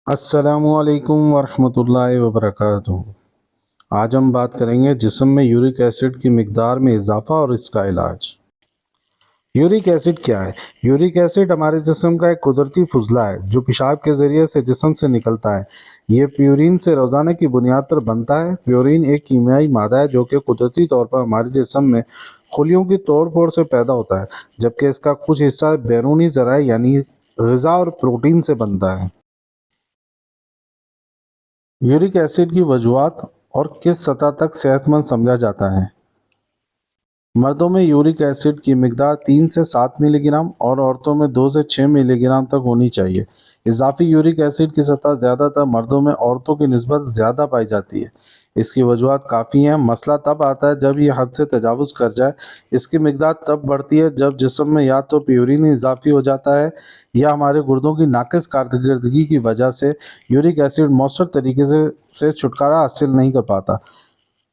السلام علیکم ورحمۃ اللہ وبرکاتہ۔ آج ہم بات کریں گے جسم میں یورک ایسڈ کی مقدار میں اضافہ اور اس کا علاج۔ یورک ایسڈ کیا ہے؟ یورک ایسڈ ہمارے جسم کا ایک قدرتی فضلہ ہے جو پیشاب کے ذریعے سے جسم سے نکلتا ہے۔ یہ پیورین سے روزانہ کی بنیاد پر بنتا ہے۔ پیورین ایک کیمیائی مادہ ہے جو کہ قدرتی طور پر ہمارے جسم میں خلیوں کی توڑ پھوڑ سے پیدا ہوتا ہے، جبکہ اس کا کچھ حصہ بیرونی ذرائع یعنی غذا اور پروٹین سے بنتا ہے۔ یورک ایسڈ کی وجوہات اور کس سطح تک صحت مند سمجھا جاتا ہے۔ مردوں میں یورک ایسڈ کی مقدار 3 سے 7 ملی گرام اور عورتوں میں 2 سے 6 ملی گرام تک ہونی چاہیے۔ اضافی یورک ایسڈ کی سطح زیادہ تر مردوں میں عورتوں کی نسبت زیادہ پائی جاتی ہے۔ اس کی وجوہات کافی ہیں۔ مسئلہ تب آتا ہے جب یہ حد سے تجاوز کر جائے۔ اس کی مقدار تب بڑھتی ہے جب جسم میں یا تو پیورین اضافی ہو جاتا ہے یا ہمارے گردوں کی ناقص کارکردگی کی وجہ سے یورک ایسڈ مؤثر طریقے سے چھٹکارا حاصل نہیں کر پاتا۔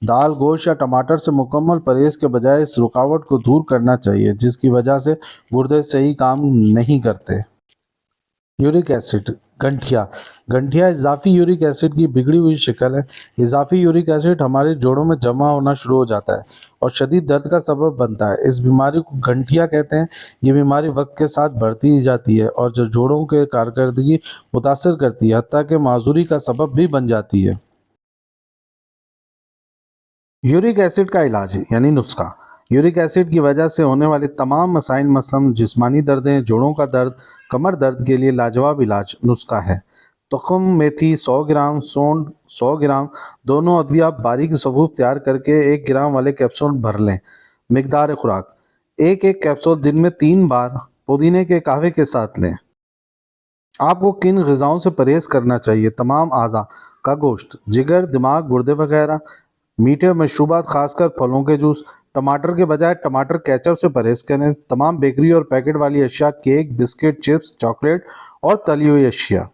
دال، گوشت یا ٹماٹر سے مکمل پرہیز کے بجائے اس رکاوٹ کو دور کرنا چاہیے جس کی وجہ سے گردے صحیح کام نہیں کرتے۔ یورک ایسڈ گنٹھیا اضافی یورک ایسڈ کی بگڑی ہوئی شکل ہے۔ اضافی یورک ایسڈ ہمارے جوڑوں میں جمع ہونا شروع ہو جاتا ہے اور شدید درد کا سبب بنتا ہے۔ اس بیماری کو گنٹھیا کہتے ہیں۔ یہ بیماری وقت کے ساتھ بڑھتی ہی جاتی ہے اور جو جوڑوں کے کارکردگی متاثر کرتی ہے، حتیٰ کہ معذوری کا سبب بھی بن جاتی ہے۔ یورک ایسڈ کا علاج یعنی نسخہ۔ یورک ایسڈ کی وجہ سے ہونے والے تمام مسائل مثلاً جسمانی دردیں، جوڑوں کا درد، کمر درد کے لیے لاجواب علاج نسخہ ہے۔ تخم میتھی 100 گرام، سونڈ 100 گرام، دونوں ادویات باریک صفوف تیار کر کے 1 گرام والے کیپسول بھر لیں۔ مقدار خوراک: ایک کیپسول دن میں 3 بار پودینے کے قہوے کے ساتھ لیں۔ آپ کو کن غذاؤں سے پرہیز کرنا چاہیے؟ تمام اعضاء کا گوشت، جگر، دماغ، گردے وغیرہ، میٹھے مشروبات خاص کر پھلوں کے جوس، ٹماٹر کے بجائے ٹماٹر کیچپ سے پرہیز کریں، تمام بیکری اور پیکٹ والی اشیاء، کیک، بسکٹ، چپس، چاکلیٹ اور تلی ہوئی اشیاء۔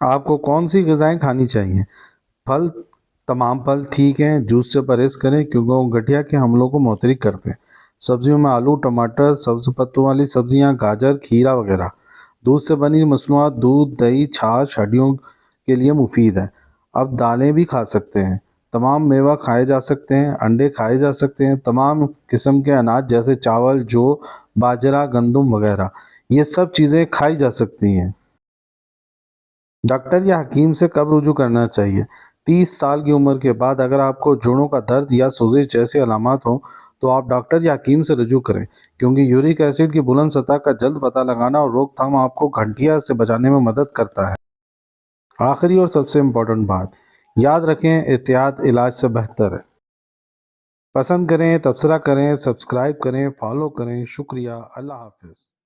آپ کو کون سی غذائیں کھانی چاہیے؟ پھل، تمام پھل ٹھیک ہیں۔ جوس سے پرہیز کریں کیونکہ وہ گٹھیا کے حملوں کو محرک کرتے ہیں۔ سبزیوں میں آلو، ٹماٹر، سبز پتوں والی سبزیاں، گاجر، کھیرا وغیرہ۔ دودھ سے بنی مصنوعات، دودھ، دہی، چھاچھ ہڈیوں کے لیے مفید ہے۔ اب دالیں بھی کھا سکتے ہیں۔ تمام میوہ کھائے جا سکتے ہیں۔ انڈے کھائے جا سکتے ہیں۔ تمام قسم کے اناج جیسے چاول، جو، باجرہ، گندم وغیرہ، یہ سب چیزیں کھائی جا سکتی ہیں۔ ڈاکٹر یا حکیم سے کب رجوع کرنا چاہیے؟ 30 سال کی عمر کے بعد اگر آپ کو جوڑوں کا درد یا سوزش جیسی علامات ہوں تو آپ ڈاکٹر یا حکیم سے رجوع کریں، کیونکہ یورک ایسڈ کی بلند سطح کا جلد پتہ لگانا اور روک تھام آپ کو گنٹھیا سے بچانے میں مدد کرتا ہے۔ آخری اور سب سے امپورٹنٹ بات، یاد رکھیں احتیاط علاج سے بہتر ہے۔ پسند کریں، تبصرہ کریں، سبسکرائب کریں، فالو کریں۔ شکریہ۔ اللہ حافظ۔